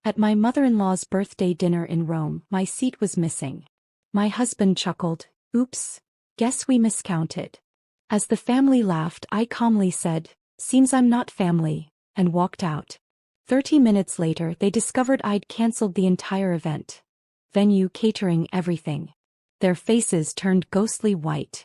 At my mother-in-law's birthday dinner in Rome, my seat was missing. My husband chuckled, "Oops, guess we miscounted." As the family laughed, I calmly said, "Seems I'm not family," and walked out. 30 minutes later, they discovered I'd cancelled the entire event. Venue, catering, everything. Their faces turned ghostly white.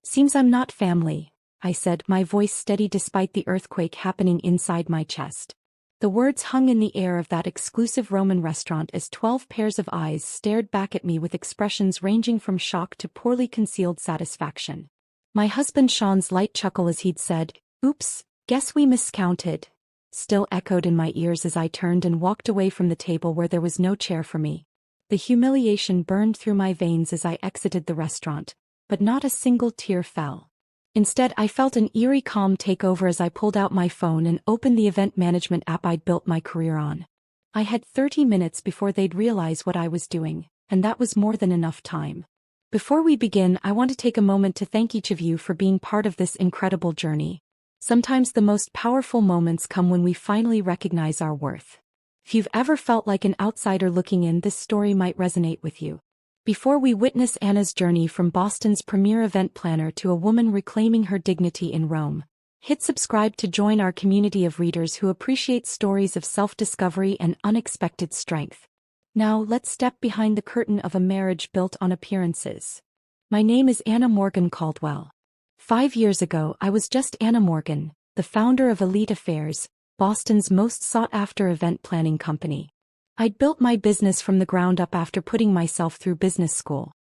"Seems I'm not family," I said, my voice steady despite the earthquake happening inside my chest. The words hung in the air of that exclusive Roman restaurant as 12 pairs of eyes stared back at me with expressions ranging from shock to poorly concealed satisfaction. My husband Sean's light chuckle as he'd said, "Oops, guess we miscounted," still echoed in my ears as I turned and walked away from the table where there was no chair for me. The humiliation burned through my veins as I exited the restaurant, but not a single tear fell. Instead, I felt an eerie calm take over as I pulled out my phone and opened the event management app I'd built my career on. I had 30 minutes before they'd realize what I was doing, and that was more than enough time. Before we begin, I want to take a moment to thank each of you for being part of this incredible journey. Sometimes the most powerful moments come when we finally recognize our worth. If you've ever felt like an outsider looking in, this story might resonate with you. Before we witness Anna's journey from Boston's premier event planner to a woman reclaiming her dignity in Rome, hit subscribe to join our community of readers who appreciate stories of self-discovery and unexpected strength. Now, let's step behind the curtain of a marriage built on appearances. My name is Anna Morgan Caldwell. 5 years ago, I was just Anna Morgan, the founder of Elite Affairs, Boston's most sought-after event planning company. I'd built my business from the ground up after putting myself through business school.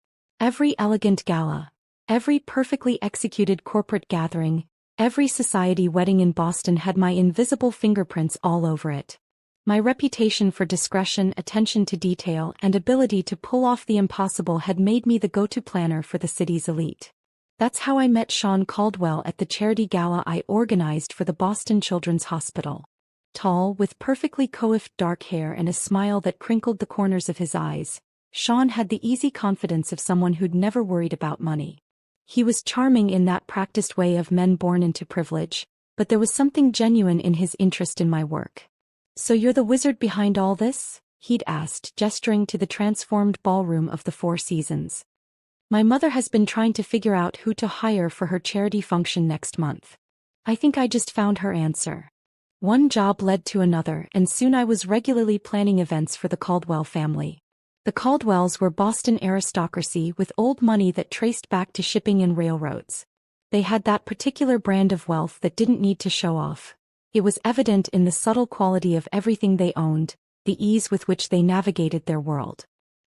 Every elegant gala, every perfectly executed corporate gathering, every society wedding in Boston had my invisible fingerprints all over it. My reputation for discretion, attention to detail, and ability to pull off the impossible had made me the go-to planner for the city's elite. That's how I met Sean Caldwell at the charity gala I organized for the Boston Children's Hospital. Tall, with perfectly coiffed dark hair and a smile that crinkled the corners of his eyes, Sean had the easy confidence of someone who'd never worried about money. He was charming in that practiced way of men born into privilege, but there was something genuine in his interest in my work. "So you're the wizard behind all this?" he'd asked, gesturing to the transformed ballroom of the Four Seasons. "My mother has been trying to figure out who to hire for her charity function next month. I think I just found her answer." One job led to another, and soon I was regularly planning events for the Caldwell family. The Caldwells were Boston aristocracy with old money that traced back to shipping and railroads. They had that particular brand of wealth that didn't need to show off. It was evident in the subtle quality of everything they owned, the ease with which they navigated their world.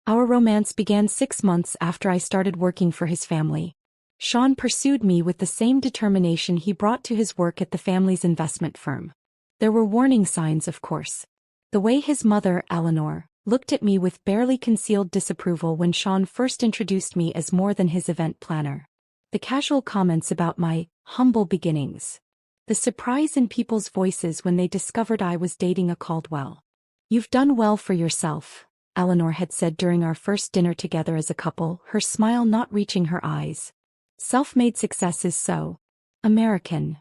Our romance began 6 months after I started working for his family. Sean pursued me with the same determination he brought to his work at the family's investment firm. There were warning signs, of course. The way his mother, Eleanor, looked at me with barely concealed disapproval when Sean first introduced me as more than his event planner. The casual comments about my humble beginnings. The surprise in people's voices when they discovered I was dating a Caldwell. "You've done well for yourself," Eleanor had said during our first dinner together as a couple, her smile not reaching her eyes. "Self-made success is so American."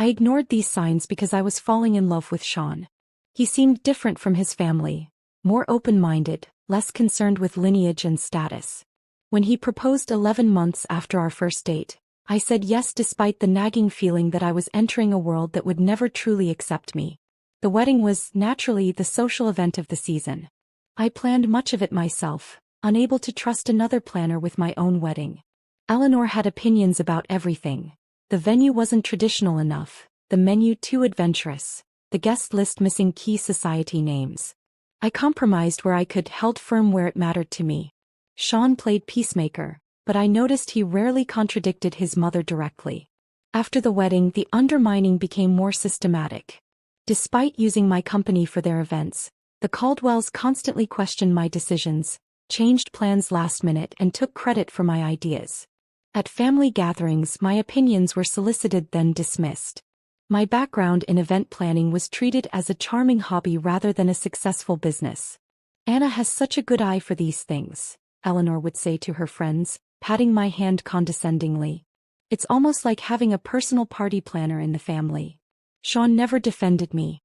I ignored these signs because I was falling in love with Sean. He seemed different from his family, more open-minded, less concerned with lineage and status. When he proposed 11 months after our first date, I said yes despite the nagging feeling that I was entering a world that would never truly accept me. The wedding was, naturally, the social event of the season. I planned much of it myself, unable to trust another planner with my own wedding. Eleanor had opinions about everything. The venue wasn't traditional enough, the menu too adventurous, the guest list missing key society names. I compromised where I could, held firm where it mattered to me. Sean played peacemaker, but I noticed he rarely contradicted his mother directly. After the wedding, the undermining became more systematic. Despite using my company for their events, the Caldwells constantly questioned my decisions, changed plans last minute, and took credit for my ideas. At family gatherings, my opinions were solicited then dismissed. My background in event planning was treated as a charming hobby rather than a successful business. "Anna has such a good eye for these things," Eleanor would say to her friends, patting my hand condescendingly. "It's almost like having a personal party planner in the family." Sean never defended me.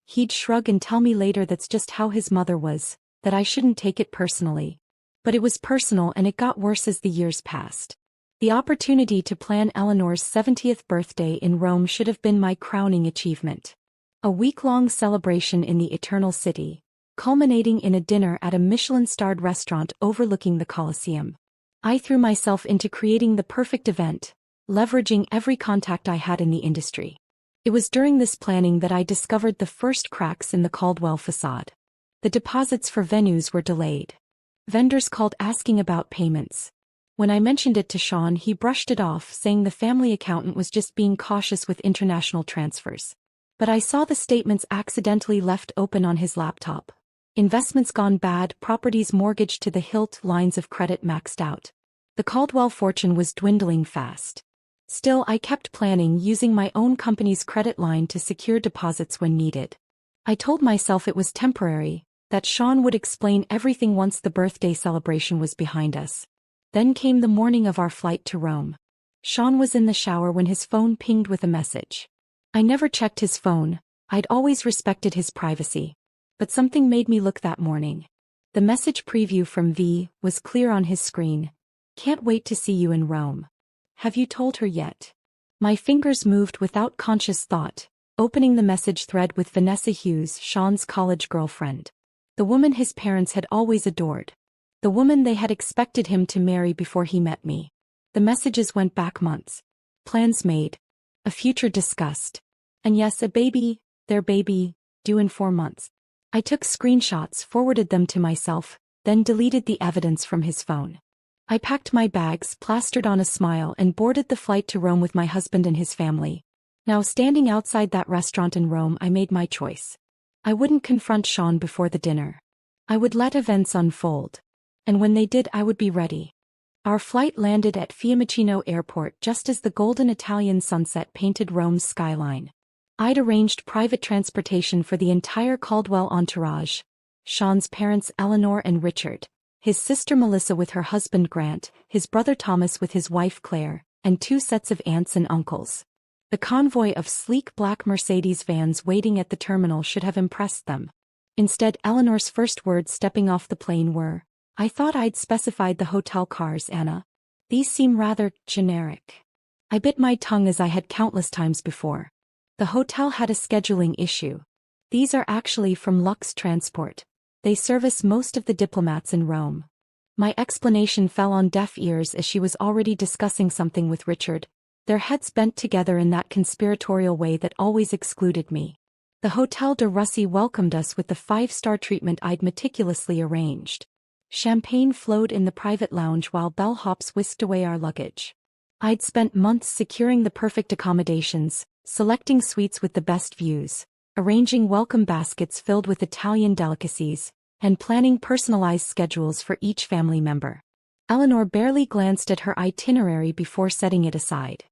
He'd shrug and tell me later that's just how his mother was, that I shouldn't take it personally. But it was personal, and it got worse as the years passed. The opportunity to plan Eleanor's 70th birthday in Rome should have been my crowning achievement. A week-long celebration in the Eternal City, culminating in a dinner at a Michelin-starred restaurant overlooking the Colosseum. I threw myself into creating the perfect event, leveraging every contact I had in the industry. It was during this planning that I discovered the first cracks in the Caldwell facade. The deposits for venues were delayed. Vendors called asking about payments. When I mentioned it to Sean, he brushed it off, saying the family accountant was just being cautious with international transfers. But I saw the statements accidentally left open on his laptop. Investments gone bad, properties mortgaged to the hilt, lines of credit maxed out. The Caldwell fortune was dwindling fast. Still, I kept planning, using my own company's credit line to secure deposits when needed. I told myself it was temporary, that Sean would explain everything once the birthday celebration was behind us. Then came the morning of our flight to Rome. Sean was in the shower when his phone pinged with a message. I never checked his phone, I'd always respected his privacy. But something made me look that morning. The message preview from V was clear on his screen. Can't wait to see you in Rome. Have you told her yet? My fingers moved without conscious thought, opening the message thread with Vanessa Hughes, Sean's college girlfriend. The woman his parents had always adored. The woman they had expected him to marry before he met me. The messages went back months. Plans made. A future discussed. And yes, a baby, their baby, due in 4 months. I took screenshots, forwarded them to myself, then deleted the evidence from his phone. I packed my bags, plastered on a smile, and boarded the flight to Rome with my husband and his family. Now, standing outside that restaurant in Rome, I made my choice. I wouldn't confront Sean before the dinner. I would let events unfold. And when they did, I would be ready. Our flight landed at Fiumicino Airport just as the golden Italian sunset painted Rome's skyline. I'd arranged private transportation for the entire Caldwell entourage. Sean's parents Eleanor and Richard, his sister Melissa with her husband Grant, his brother Thomas with his wife Claire, and 2 sets of aunts and uncles. The convoy of sleek black Mercedes vans waiting at the terminal should have impressed them. Instead, Eleanor's first words stepping off the plane were, "I thought I'd specified the hotel cars, Anna. These seem rather generic." I bit my tongue as I had countless times before. The hotel had a scheduling issue. These are actually from Lux Transport. They service most of the diplomats in Rome. My explanation fell on deaf ears as she was already discussing something with Richard, their heads bent together in that conspiratorial way that always excluded me. The Hotel de Russie welcomed us with the 5-star treatment I'd meticulously arranged. Champagne flowed in the private lounge while bellhops whisked away our luggage. I'd spent months securing the perfect accommodations, selecting suites with the best views, arranging welcome baskets filled with Italian delicacies, and planning personalized schedules for each family member. Eleanor barely glanced at her itinerary before setting it aside.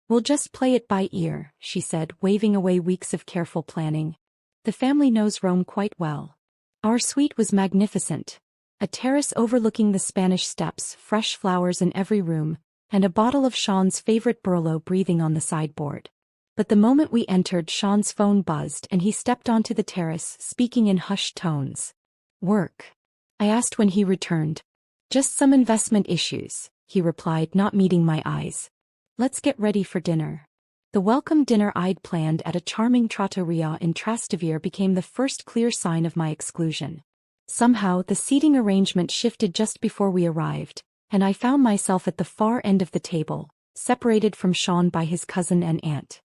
"We'll just play it by ear," she said, waving away weeks of careful planning. "The family knows Rome quite well." Our suite was magnificent. A terrace overlooking the Spanish Steps, fresh flowers in every room, and a bottle of Sean's favorite Barolo breathing on the sideboard. But the moment we entered, Sean's phone buzzed and he stepped onto the terrace, speaking in hushed tones. "Work?" I asked when he returned. "Just some investment issues," he replied, not meeting my eyes. "Let's get ready for dinner." The welcome dinner I'd planned at a charming trattoria in Trastevere became the first clear sign of my exclusion. Somehow, the seating arrangement shifted just before we arrived, and I found myself at the far end of the table, separated from Sean by his cousin and aunt.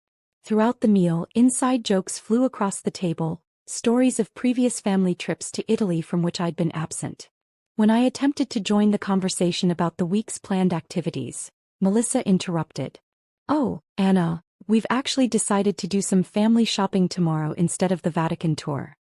Throughout the meal, inside jokes flew across the table, stories of previous family trips to Italy from which I'd been absent. When I attempted to join the conversation about the week's planned activities, Melissa interrupted. "Oh, Anna, we've actually decided to do some family shopping tomorrow instead of the Vatican tour."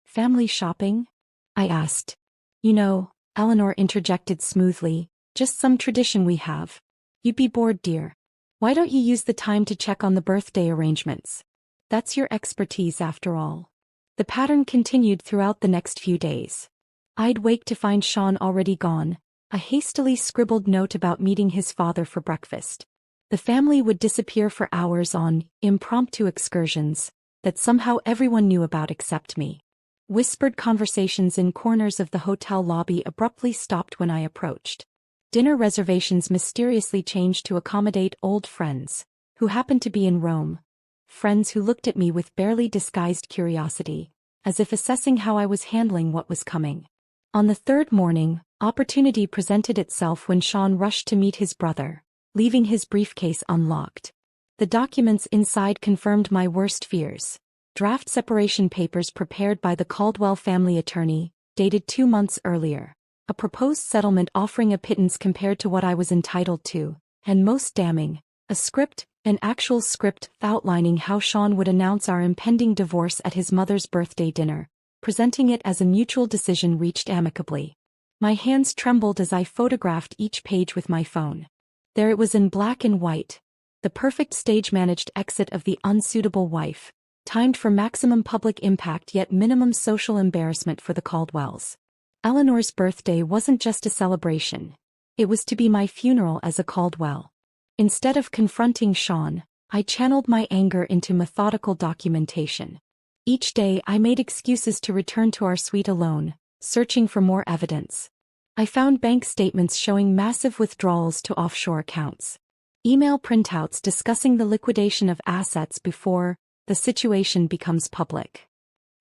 "Family shopping?" I asked. "You know," Eleanor interjected smoothly, "just some tradition we have. You'd be bored, dear. Why don't you use the time to check on the birthday arrangements? That's your expertise after all." The pattern continued throughout the next few days. I'd wake to find Sean already gone, a hastily scribbled note about meeting his father for breakfast. The family would disappear for hours on impromptu excursions, that somehow everyone knew about except me. Whispered conversations in corners of the hotel lobby abruptly stopped when I approached. Dinner reservations mysteriously changed to accommodate old friends, who happened to be in Rome. Friends who looked at me with barely disguised curiosity, as if assessing how I was handling what was coming. On the third morning, opportunity presented itself when Sean rushed to meet his brother, leaving his briefcase unlocked. The documents inside confirmed my worst fears. Draft separation papers prepared by the Caldwell family attorney, dated 2 months earlier. A proposed settlement offering a pittance compared to what I was entitled to, and most damning, a script, an actual script outlining how Sean would announce our impending divorce at his mother's birthday dinner, presenting it as a mutual decision reached amicably. My hands trembled as I photographed each page with my phone. There it was in black and white, the perfect stage-managed exit of the unsuitable wife, timed for maximum public impact yet minimum social embarrassment for the Caldwells. Eleanor's birthday wasn't just a celebration. It was to be my funeral as a Caldwell. Instead of confronting Sean, I channeled my anger into methodical documentation. Each day I made excuses to return to our suite alone, searching for more evidence. I found bank statements showing massive withdrawals to offshore accounts. Email printouts discussing the liquidation of assets before the situation becomes public.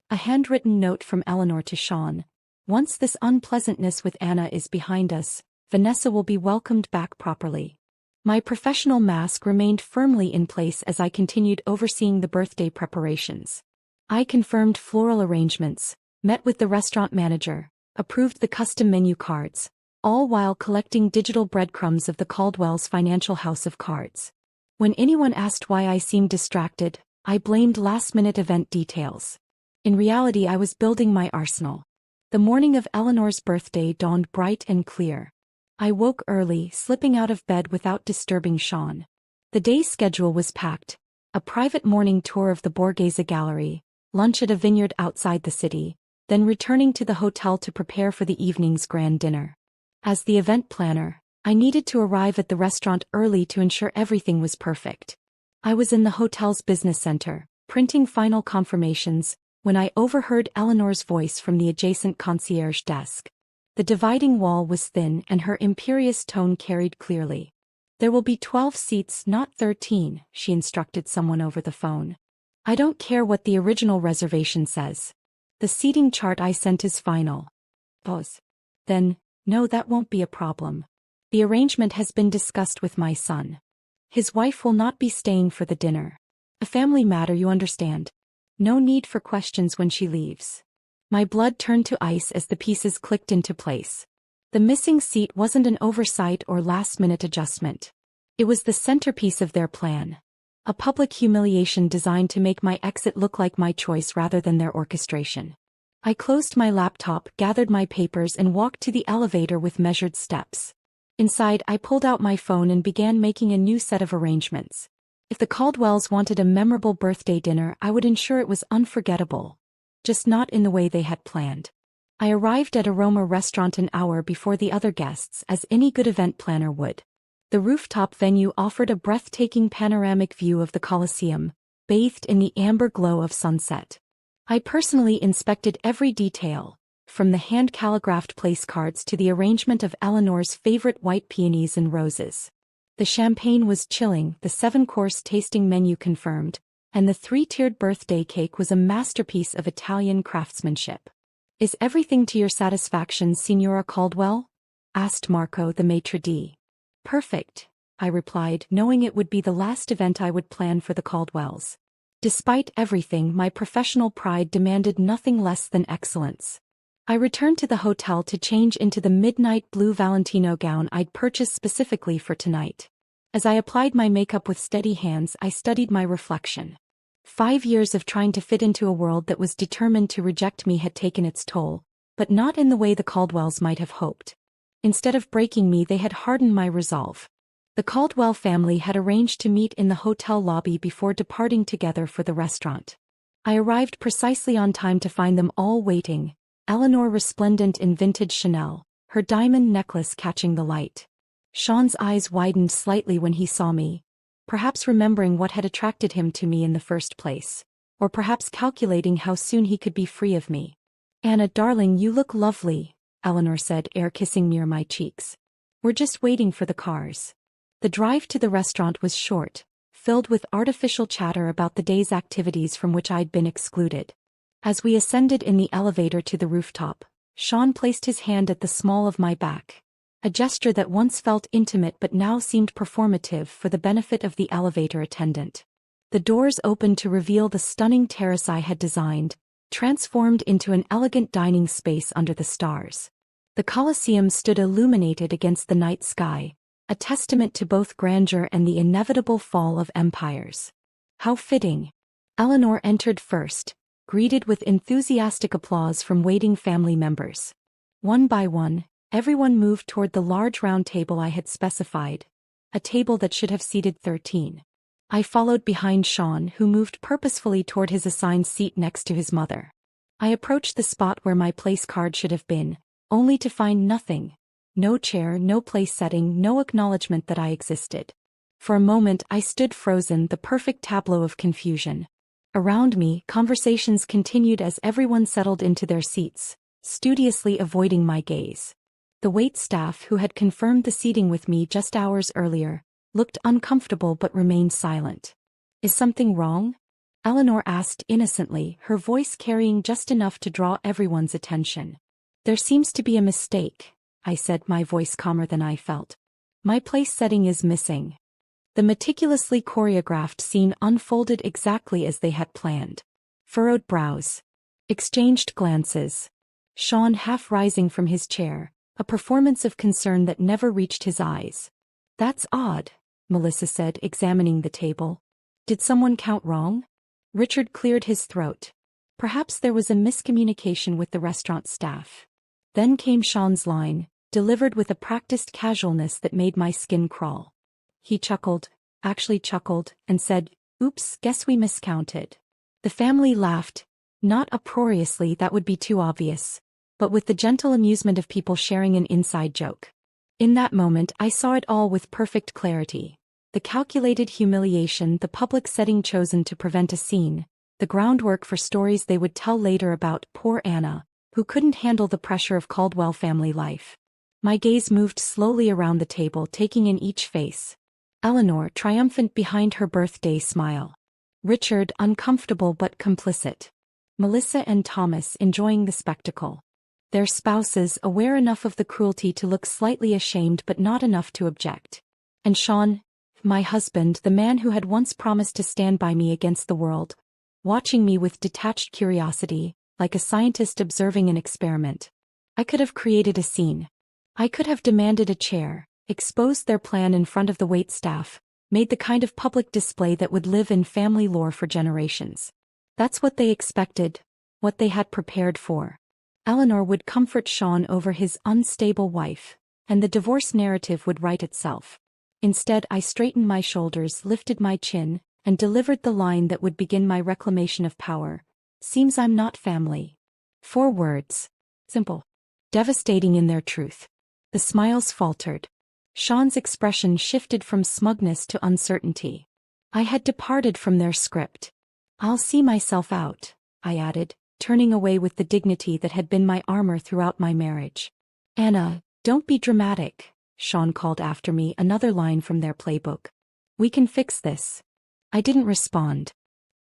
A handwritten note from Eleanor to Sean. Once this unpleasantness with Anna is behind us, Vanessa will be welcomed back properly. My professional mask remained firmly in place as I continued overseeing the birthday preparations. I confirmed floral arrangements, met with the restaurant manager, approved the custom menu cards, all while collecting digital breadcrumbs of the Caldwell's financial house of cards. When anyone asked why I seemed distracted, I blamed last-minute event details. In reality, I was building my arsenal. The morning of Eleanor's birthday dawned bright and clear. I woke early, slipping out of bed without disturbing Sean. The day's schedule was packed: a private morning tour of the Borghese Gallery, lunch at a vineyard outside the city, then returning to the hotel to prepare for the evening's grand dinner. As the event planner, I needed to arrive at the restaurant early to ensure everything was perfect. I was in the hotel's business center, printing final confirmations, when I overheard Eleanor's voice from the adjacent concierge desk. The dividing wall was thin and her imperious tone carried clearly. "There will be 12 seats, not 13, she instructed someone over the phone. "I don't care what the original reservation says. The seating chart I sent is final." Pause. "Then, no, that won't be a problem. The arrangement has been discussed with my son. His wife will not be staying for the dinner. A family matter, you understand. No need for questions when she leaves." My blood turned to ice as the pieces clicked into place. The missing seat wasn't an oversight or last-minute adjustment. It was the centerpiece of their plan. A public humiliation designed to make my exit look like my choice rather than their orchestration. I closed my laptop, gathered my papers, and walked to the elevator with measured steps. Inside, I pulled out my phone and began making a new set of arrangements. If the Caldwells wanted a memorable birthday dinner, I would ensure it was unforgettable. Just not in the way they had planned. I arrived at Aroma Restaurant an hour before the other guests, as any good event planner would. The rooftop venue offered a breathtaking panoramic view of the Colosseum, bathed in the amber glow of sunset. I personally inspected every detail, from the hand-calligraphed place cards to the arrangement of Eleanor's favorite white peonies and roses. The champagne was chilling, the 7-course tasting menu confirmed, and the 3-tiered birthday cake was a masterpiece of Italian craftsmanship. "Is everything to your satisfaction, Signora Caldwell?" asked Marco, the maitre d'. "Perfect," I replied, knowing it would be the last event I would plan for the Caldwells. Despite everything, my professional pride demanded nothing less than excellence. I returned to the hotel to change into the midnight blue Valentino gown I'd purchased specifically for tonight. As I applied my makeup with steady hands, I studied my reflection. 5 years of trying to fit into a world that was determined to reject me had taken its toll, but not in the way the Caldwells might have hoped. Instead of breaking me, they had hardened my resolve. The Caldwell family had arranged to meet in the hotel lobby before departing together for the restaurant. I arrived precisely on time to find them all waiting, Eleanor resplendent in vintage Chanel, her diamond necklace catching the light. Sean's eyes widened slightly when he saw me, perhaps remembering what had attracted him to me in the first place. or perhaps calculating how soon he could be free of me. "Anna, darling, you look lovely," Eleanor said, air-kissing near my cheeks. "We're just waiting for the cars." The drive to the restaurant was short, filled with artificial chatter about the day's activities from which I'd been excluded. As we ascended in the elevator to the rooftop, Sean placed his hand at the small of my back, a gesture that once felt intimate but now seemed performative for the benefit of the elevator attendant. The doors opened to reveal the stunning terrace I had designed, transformed into an elegant dining space under the stars. The Colosseum stood illuminated against the night sky, a testament to both grandeur and the inevitable fall of empires. How fitting. Eleanor entered first, greeted with enthusiastic applause from waiting family members. One by one, everyone moved toward the large round table I had specified, a table that should have seated 13. I followed behind Sean, who moved purposefully toward his assigned seat next to his mother. I approached the spot where my place card should have been, only to find nothing. No chair, no place setting, no acknowledgement that I existed. For a moment I stood frozen, the perfect tableau of confusion. Around me, conversations continued as everyone settled into their seats, studiously avoiding my gaze. The wait staff, who had confirmed the seating with me just hours earlier, looked uncomfortable but remained silent. "Is something wrong?" Eleanor asked innocently, her voice carrying just enough to draw everyone's attention. "There seems to be a mistake," I said, my voice calmer than I felt. "My place setting is missing." The meticulously choreographed scene unfolded exactly as they had planned. Furrowed brows. Exchanged glances. Sean half rising from his chair, a performance of concern that never reached his eyes. "That's odd," Melissa said, examining the table. "Did someone count wrong?" Richard cleared his throat. Perhaps there was a miscommunication with the restaurant staff. Then came Sean's line, delivered with a practiced casualness that made my skin crawl. He chuckled, and said, "Oops, guess we miscounted." The family laughed, not uproariously, that would be too obvious, but with the gentle amusement of people sharing an inside joke. In that moment I saw it all with perfect clarity. The calculated humiliation, the public setting chosen to prevent a scene, the groundwork for stories they would tell later about poor Anna, who couldn't handle the pressure of Caldwell family life. My gaze moved slowly around the table, taking in each face. Eleanor, triumphant behind her birthday smile. Richard, uncomfortable but complicit. Melissa and Thomas, enjoying the spectacle. Their spouses, aware enough of the cruelty to look slightly ashamed but not enough to object. And Sean, my husband, the man who had once promised to stand by me against the world, watching me with detached curiosity, like a scientist observing an experiment. I could have created a scene. I could have demanded a chair, exposed their plan in front of the waitstaff, made the kind of public display that would live in family lore for generations. That's what they expected, what they had prepared for. Eleanor would comfort Sean over his unstable wife, and the divorce narrative would write itself. Instead, I straightened my shoulders, lifted my chin, and delivered the line that would begin my reclamation of power. "Seems I'm not family." 4 words. Simple. Devastating in their truth. The smiles faltered. Sean's expression shifted from smugness to uncertainty. I had departed from their script. "I'll see myself out," I added, turning away with the dignity that had been my armor throughout my marriage. "Anna, don't be dramatic," Sean called after me, another line from their playbook. "We can fix this." I didn't respond.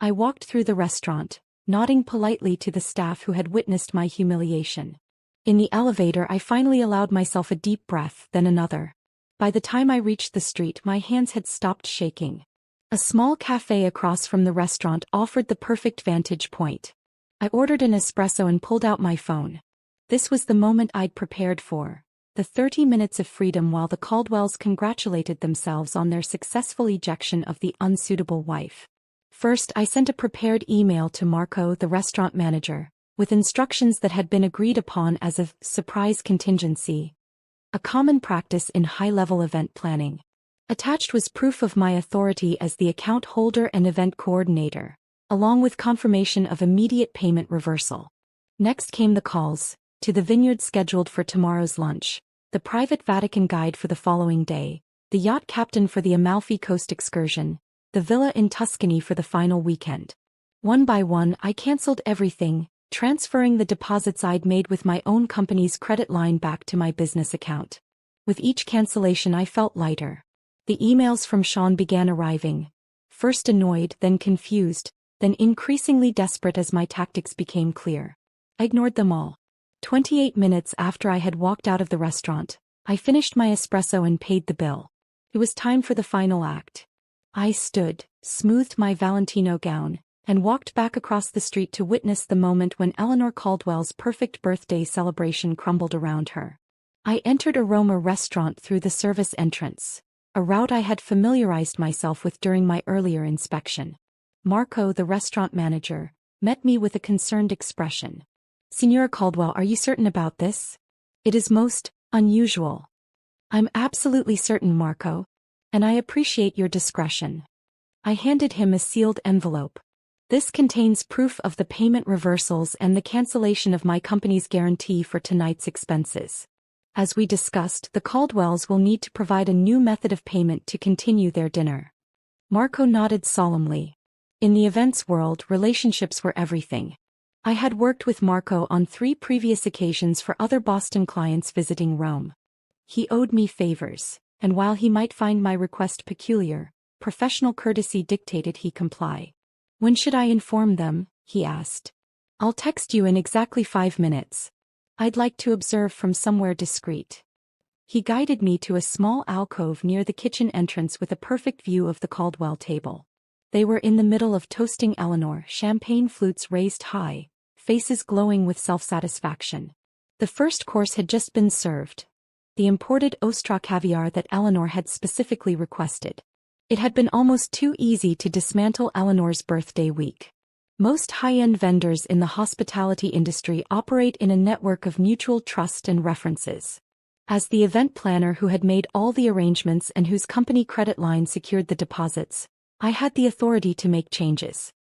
I walked through the restaurant, nodding politely to the staff who had witnessed my humiliation. In the elevator I finally allowed myself a deep breath, then another. By the time I reached the street my hands had stopped shaking. A small cafe across from the restaurant offered the perfect vantage point. I ordered an espresso and pulled out my phone. This was the moment I'd prepared for. The 30 minutes of freedom while the Caldwells congratulated themselves on their successful ejection of the unsuitable wife. First, I sent a prepared email to Marco, the restaurant manager, with instructions that had been agreed upon as a surprise contingency, a common practice in high-level event planning. Attached was proof of my authority as the account holder and event coordinator, along with confirmation of immediate payment reversal. Next came the calls, to the vineyard scheduled for tomorrow's lunch, the private Vatican guide for the following day, the yacht captain for the Amalfi Coast excursion, the villa in Tuscany for the final weekend. One by one, I canceled everything, transferring the deposits I'd made with my own company's credit line back to my business account. With each cancellation, I felt lighter. The emails from Sean began arriving. First annoyed, then confused, then increasingly desperate as my tactics became clear. I ignored them all. 28 minutes after I had walked out of the restaurant, I finished my espresso and paid the bill. It was time for the final act. I stood, smoothed my Valentino gown, and walked back across the street to witness the moment when Eleanor Caldwell's perfect birthday celebration crumbled around her. I entered Aroma Restaurant through the service entrance, a route I had familiarized myself with during my earlier inspection. Marco, the restaurant manager, met me with a concerned expression. "Signora Caldwell, are you certain about this? It is most unusual." "I'm absolutely certain, Marco. And I appreciate your discretion." I handed him a sealed envelope. "This contains proof of the payment reversals and the cancellation of my company's guarantee for tonight's expenses. As we discussed, the Caldwells will need to provide a new method of payment to continue their dinner." Marco nodded solemnly. In the events world, relationships were everything. I had worked with Marco on 3 previous occasions for other Boston clients visiting Rome. He owed me favors, and while he might find my request peculiar, professional courtesy dictated he comply. "When should I inform them?" he asked. "I'll text you in exactly 5 minutes. I'd like to observe from somewhere discreet." He guided me to a small alcove near the kitchen entrance with a perfect view of the Caldwell table. They were in the middle of toasting Eleanor, champagne flutes raised high, faces glowing with self-satisfaction. The first course had just been served, the imported Ostra caviar that Eleanor had specifically requested. It had been almost too easy to dismantle Eleanor's birthday week. Most high-end vendors in the hospitality industry operate in a network of mutual trust and references. As the event planner who had made all the arrangements and whose company credit line secured the deposits, I had the authority to make changes.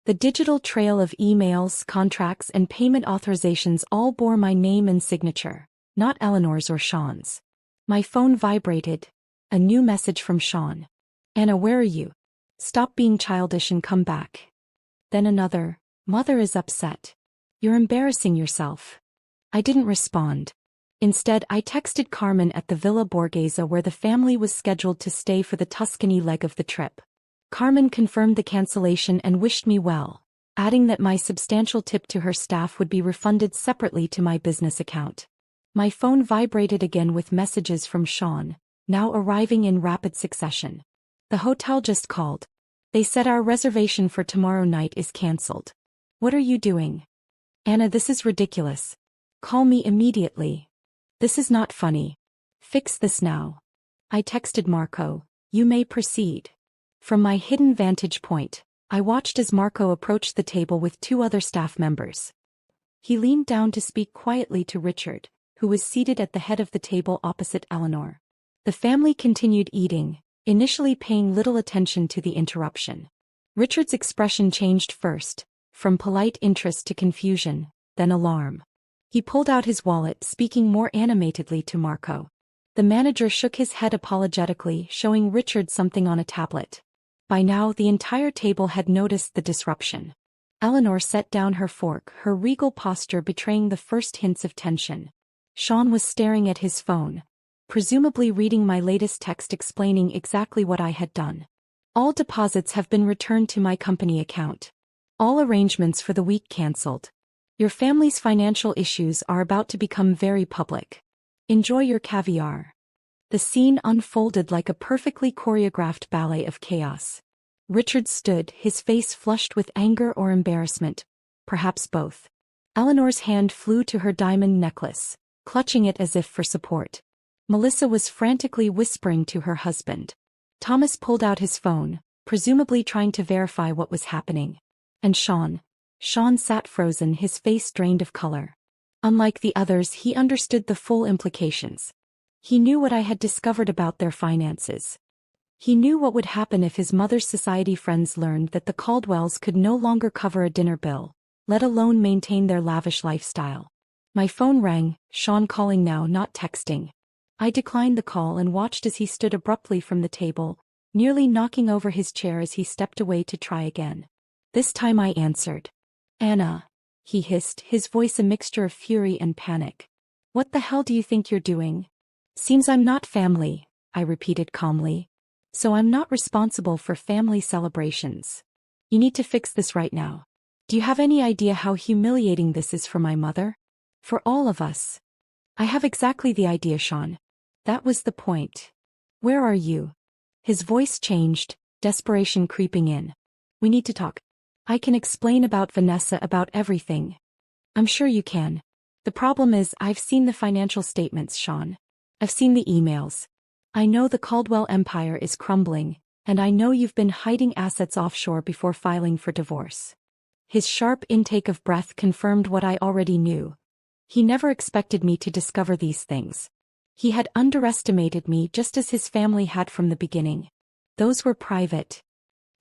The digital trail of emails, contracts, and payment authorizations all bore my name and signature, not Eleanor's or Sean's. My phone vibrated. A new message from Sean. "Anna, where are you? Stop being childish and come back." Then another, "Mother is upset. You're embarrassing yourself." I didn't respond. Instead, I texted Carmen at the Villa Borghese where the family was scheduled to stay for the Tuscany leg of the trip. Carmen confirmed the cancellation and wished me well, adding that my substantial tip to her staff would be refunded separately to my business account. My phone vibrated again with messages from Sean, now arriving in rapid succession. "The hotel just called. They said our reservation for tomorrow night is cancelled. What are you doing? Anna, this is ridiculous. Call me immediately. This is not funny. Fix this now." I texted Marco, "You may proceed." From my hidden vantage point, I watched as Marco approached the table with 2 other staff members. He leaned down to speak quietly to Richard, who was seated at the head of the table opposite Eleanor. The family continued eating, initially paying little attention to the interruption. Richard's expression changed first, from polite interest to confusion, then alarm. He pulled out his wallet, speaking more animatedly to Marco. The manager shook his head apologetically, showing Richard something on a tablet. By now, the entire table had noticed the disruption. Eleanor set down her fork, her regal posture betraying the first hints of tension. Sean was staring at his phone, presumably reading my latest text explaining exactly what I had done. "All deposits have been returned to my company account. All arrangements for the week cancelled. Your family's financial issues are about to become very public. Enjoy your caviar." The scene unfolded like a perfectly choreographed ballet of chaos. Richard stood, his face flushed with anger or embarrassment, perhaps both. Eleanor's hand flew to her diamond necklace, clutching it as if for support. Melissa was frantically whispering to her husband. Thomas pulled out his phone, presumably trying to verify what was happening. And Sean sat frozen, his face drained of color. Unlike the others, he understood the full implications. He knew what I had discovered about their finances. He knew what would happen if his mother's society friends learned that the Caldwells could no longer cover a dinner bill, let alone maintain their lavish lifestyle. My phone rang, Sean calling now, not texting. I declined the call and watched as he stood abruptly from the table, nearly knocking over his chair as he stepped away to try again. This time I answered. Anna, he hissed, his voice a mixture of fury and panic. What the hell do you think you're doing? Seems I'm not family, I repeated calmly. So I'm not responsible for family celebrations. You need to fix this right now. Do you have any idea how humiliating this is for my mother? For all of us. I have exactly the idea, Sean. That was the point. Where are you? His voice changed, desperation creeping in. We need to talk. I can explain about Vanessa, about everything. I'm sure you can. The problem is I've seen the financial statements, Sean. I've seen the emails. I know the Caldwell empire is crumbling, and I know you've been hiding assets offshore before filing for divorce. His sharp intake of breath confirmed what I already knew. He never expected me to discover these things. He had underestimated me just as his family had from the beginning. Those were private.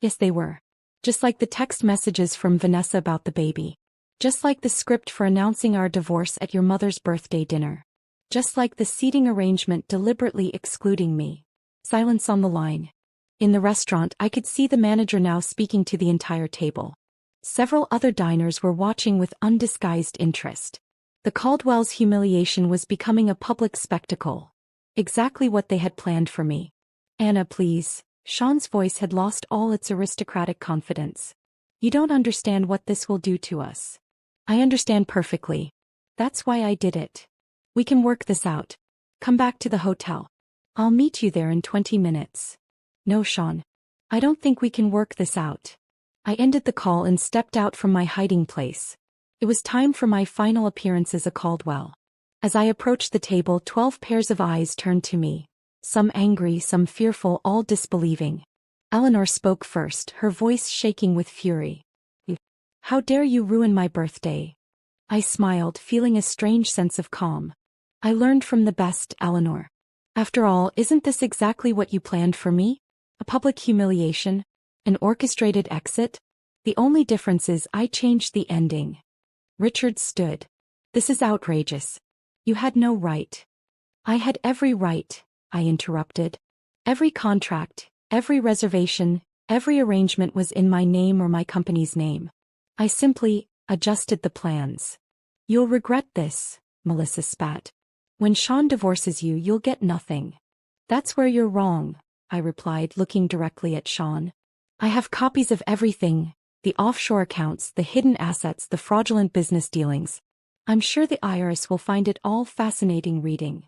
Yes, they were. Just like the text messages from Vanessa about the baby. Just like the script for announcing our divorce at your mother's birthday dinner. Just like the seating arrangement deliberately excluding me. Silence on the line. In the restaurant, I could see the manager now speaking to the entire table. Several other diners were watching with undisguised interest. The Caldwell's humiliation was becoming a public spectacle. Exactly what they had planned for me. Anna, please. Sean's voice had lost all its aristocratic confidence. You don't understand what this will do to us. I understand perfectly. That's why I did it. We can work this out. Come back to the hotel. I'll meet you there in 20 minutes. No, Sean. I don't think we can work this out. I ended the call and stepped out from my hiding place. It was time for my final appearance as a Caldwell. As I approached the table, 12 pairs of eyes turned to me. Some angry, some fearful, all disbelieving. Eleanor spoke first, her voice shaking with fury. How dare you ruin my birthday? I smiled, feeling a strange sense of calm. I learned from the best, Eleanor. After all, isn't this exactly what you planned for me? A public humiliation? An orchestrated exit? The only difference is I changed the ending. Richard stood. This is outrageous. You had no right. I had every right, I interrupted. Every contract, every reservation, every arrangement was in my name or my company's name. I simply adjusted the plans. You'll regret this, Melissa spat. When Sean divorces you, you'll get nothing. That's where you're wrong, I replied, looking directly at Sean. I have copies of everything, the offshore accounts, the hidden assets, the fraudulent business dealings. I'm sure the IRS will find it all fascinating reading.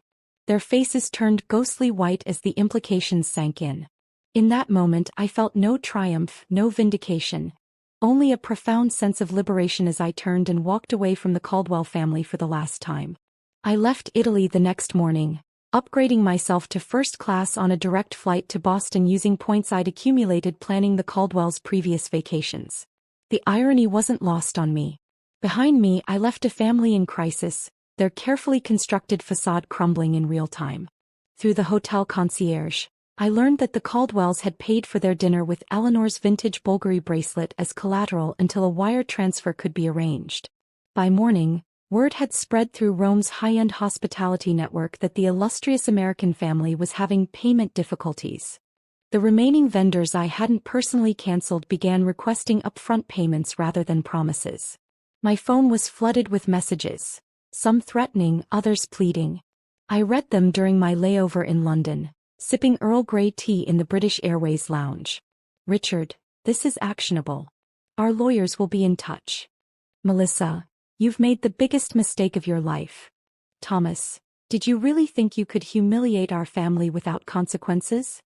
Their faces turned ghostly white as the implications sank in. In that moment I felt no triumph, no vindication. Only a profound sense of liberation as I turned and walked away from the Caldwell family for the last time. I left Italy the next morning, upgrading myself to first class on a direct flight to Boston using points I'd accumulated planning the Caldwell's previous vacations. The irony wasn't lost on me. Behind me I left a family in crisis, their carefully constructed facade crumbling in real time. Through the hotel concierge, I learned that the Caldwells had paid for their dinner with Eleanor's vintage Bulgari bracelet as collateral until a wire transfer could be arranged. By morning, word had spread through Rome's high-end hospitality network that the illustrious American family was having payment difficulties. The remaining vendors I hadn't personally canceled began requesting upfront payments rather than promises. My phone was flooded with messages, some threatening, others pleading. I read them during my layover in London, sipping Earl Grey tea in the British Airways lounge. Richard, this is actionable. Our lawyers will be in touch. Melissa, you've made the biggest mistake of your life. Thomas, did you really think you could humiliate our family without consequences?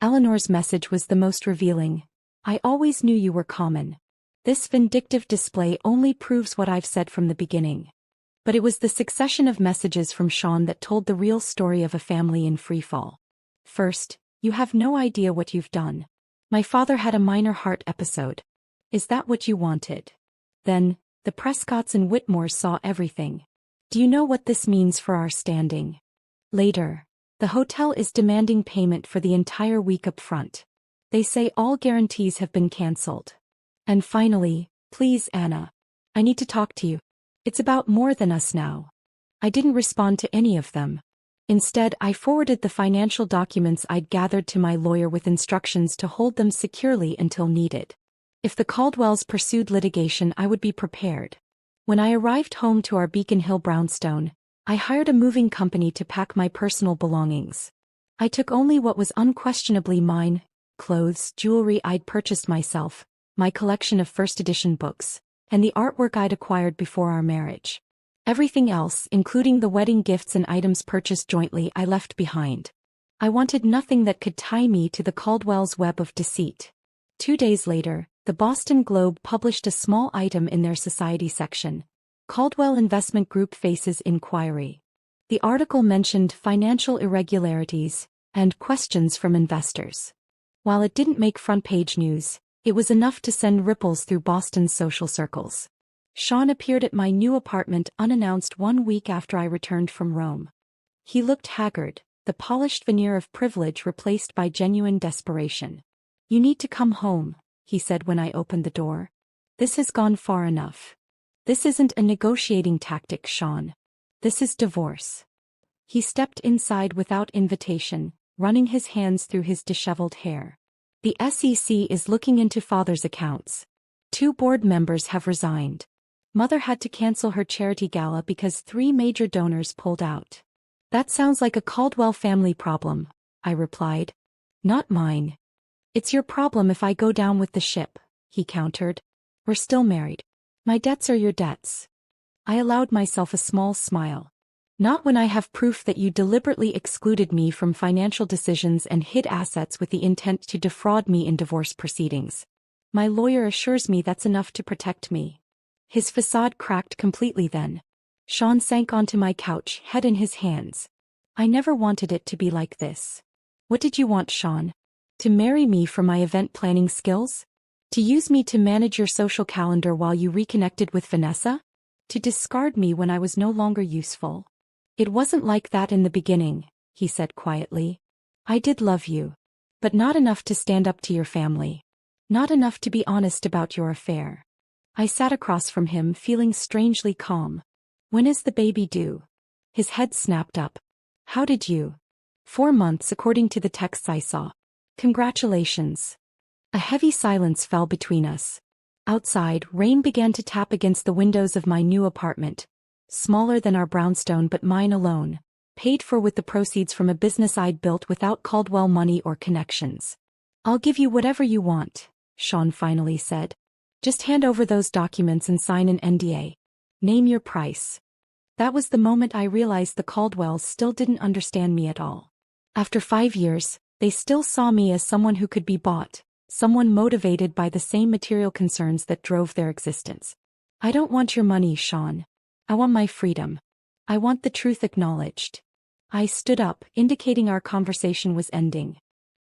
Eleanor's message was the most revealing. I always knew you were common. This vindictive display only proves what I've said from the beginning. But it was the succession of messages from Sean that told the real story of a family in freefall. First, you have no idea what you've done. My father had a minor heart episode. Is that what you wanted? Then, the Prescotts and Whitmores saw everything. Do you know what this means for our standing? Later, the hotel is demanding payment for the entire week up front. They say all guarantees have been cancelled. And finally, please Anna. I need to talk to you. It's about more than us now. I didn't respond to any of them. Instead, I forwarded the financial documents I'd gathered to my lawyer with instructions to hold them securely until needed. If the Caldwells pursued litigation, I would be prepared. When I arrived home to our Beacon Hill brownstone, I hired a moving company to pack my personal belongings. I took only what was unquestionably mine: clothes, jewelry I'd purchased myself, my collection of first edition books, and the artwork I'd acquired before our marriage. Everything else, including the wedding gifts and items purchased jointly, I left behind. I wanted nothing that could tie me to the Caldwells' web of deceit. 2 days later, the Boston Globe published a small item in their society section: Caldwell Investment Group faces inquiry. The article mentioned financial irregularities and questions from investors. While it didn't make front-page news, it was enough to send ripples through Boston's social circles. Sean appeared at my new apartment unannounced 1 week after I returned from Rome. He looked haggard, the polished veneer of privilege replaced by genuine desperation. "You need to come home," he said when I opened the door. "This has gone far enough. This isn't a negotiating tactic, Sean. This is divorce." He stepped inside without invitation, running his hands through his disheveled hair. "The SEC is looking into father's accounts. 2 board members have resigned. Mother had to cancel her charity gala because 3 major donors pulled out." "That sounds like a Caldwell family problem," I replied. "Not mine." "It's your problem if I go down with the ship," he countered. "We're still married. My debts are your debts." I allowed myself a small smile. "Not when I have proof that you deliberately excluded me from financial decisions and hid assets with the intent to defraud me in divorce proceedings. My lawyer assures me that's enough to protect me." His facade cracked completely then. Sean sank onto my couch, head in his hands. "I never wanted it to be like this." "What did you want, Sean? To marry me for my event planning skills? To use me to manage your social calendar while you reconnected with Vanessa? To discard me when I was no longer useful?" "It wasn't like that in the beginning," he said quietly. "I did love you. But not enough to stand up to your family. Not enough to be honest about your affair." I sat across from him, feeling strangely calm. "When is the baby due?" His head snapped up. "How did you?" 4 months according to the texts I saw. "Congratulations." A heavy silence fell between us. Outside, rain began to tap against the windows of my new apartment. Smaller than our brownstone but mine alone, paid for with the proceeds from a business I'd built without Caldwell money or connections. "I'll give you whatever you want," Sean finally said. "Just hand over those documents and sign an NDA. Name your price." That was the moment I realized the Caldwells still didn't understand me at all. After 5 years, they still saw me as someone who could be bought, someone motivated by the same material concerns that drove their existence. "I don't want your money, Sean. I want my freedom. I want the truth acknowledged." I stood up, indicating our conversation was ending.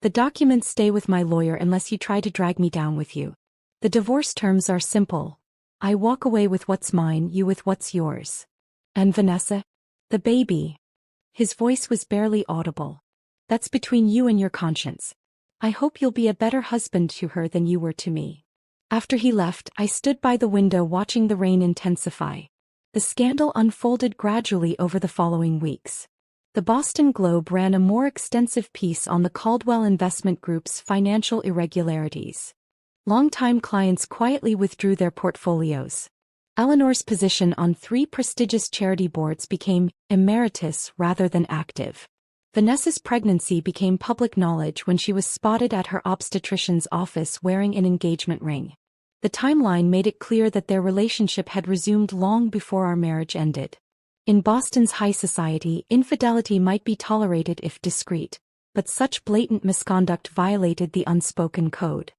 "The documents stay with my lawyer unless you try to drag me down with you. The divorce terms are simple. I walk away with what's mine, you with what's yours." "And Vanessa? The baby?" His voice was barely audible. "That's between you and your conscience. I hope you'll be a better husband to her than you were to me." After he left, I stood by the window watching the rain intensify. The scandal unfolded gradually over the following weeks. The Boston Globe ran a more extensive piece on the Caldwell Investment Group's financial irregularities. Longtime clients quietly withdrew their portfolios. Eleanor's position on 3 prestigious charity boards became emeritus rather than active. Vanessa's pregnancy became public knowledge when she was spotted at her obstetrician's office wearing an engagement ring. The timeline made it clear that their relationship had resumed long before our marriage ended. In Boston's high society, infidelity might be tolerated if discreet, but such blatant misconduct violated the unspoken code.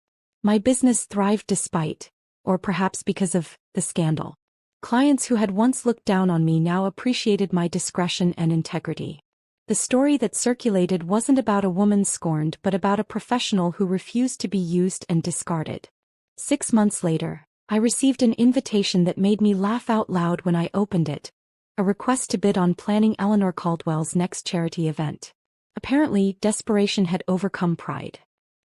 My business thrived despite, or perhaps because of, the scandal. Clients who had once looked down on me now appreciated my discretion and integrity. The story that circulated wasn't about a woman scorned but about a professional who refused to be used and discarded. 6 months later, I received an invitation that made me laugh out loud when I opened it. A request to bid on planning Eleanor Caldwell's next charity event. Apparently, desperation had overcome pride.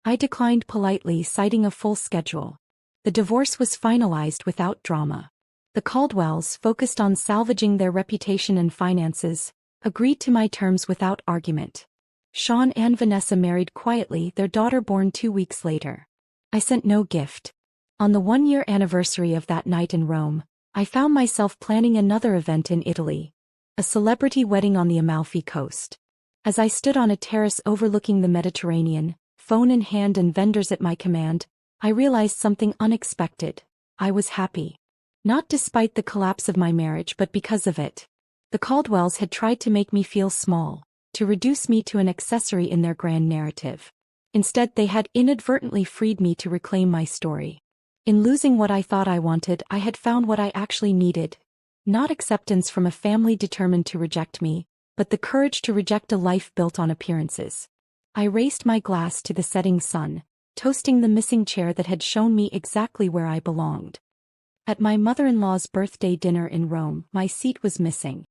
I declined politely, citing a full schedule. The divorce was finalized without drama. The Caldwells, focused on salvaging their reputation and finances, agreed to my terms without argument. Sean and Vanessa married quietly, their daughter born 2 weeks later. I sent no gift. On the 1-year anniversary of that night in Rome, I found myself planning another event in Italy. A celebrity wedding on the Amalfi Coast. As I stood on a terrace overlooking the Mediterranean, phone in hand and vendors at my command, I realized something unexpected. I was happy. Not despite the collapse of my marriage but because of it. The Caldwells had tried to make me feel small, to reduce me to an accessory in their grand narrative. Instead, they had inadvertently freed me to reclaim my story. In losing what I thought I wanted, I had found what I actually needed. Not acceptance from a family determined to reject me, but the courage to reject a life built on appearances. I raised my glass to the setting sun, toasting the missing chair that had shown me exactly where I belonged. At my mother-in-law's birthday dinner in Rome, my seat was missing.